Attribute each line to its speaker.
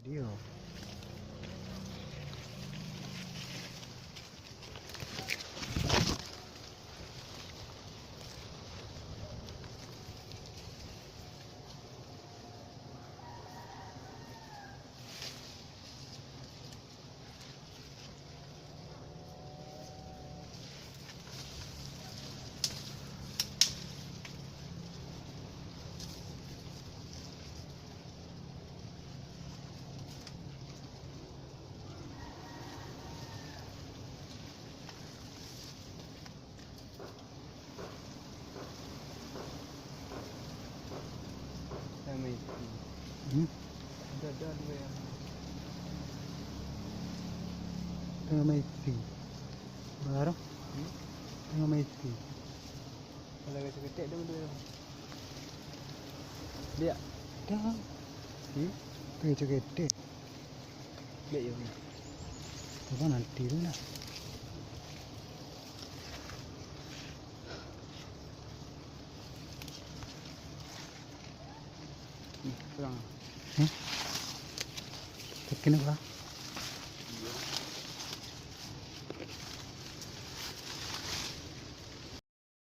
Speaker 1: Dia. Ada dua yang tengah mati baru tengah mati kalau kita ketik dua dia dah tu ketik dia yang apa nanti tu lah kurang tekan apa